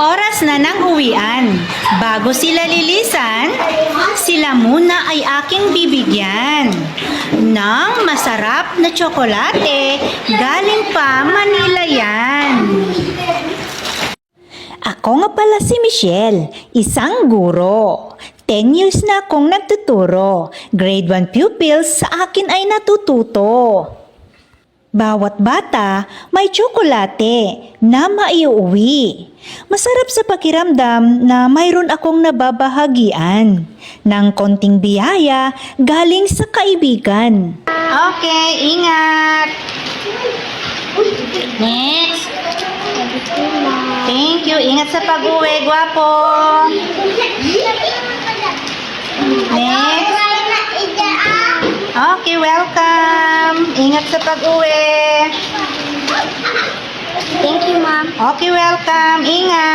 Oras na ng uwian. Bago sila lilisan, sila muna ay aking bibigyan ng masarap na tsokolate. Galing pa Manila yan. Ako nga pala si Michelle, isang guro. 10 years na akong nagtuturo. Grade 1 pupils sa akin ay natututo. Bawat bata may tsokolate na maiuwi. Masarap sa pakiramdam na mayroon akong nababahagian ng konting biyaya galing sa kaibigan. Okay, ingat! Next! Thank you. Ingat sa pag-uwi, gwapo. Next. Okay, welcome. Ingat sa pag-uwi. Thank you, Mom. Okay, welcome. Ingat.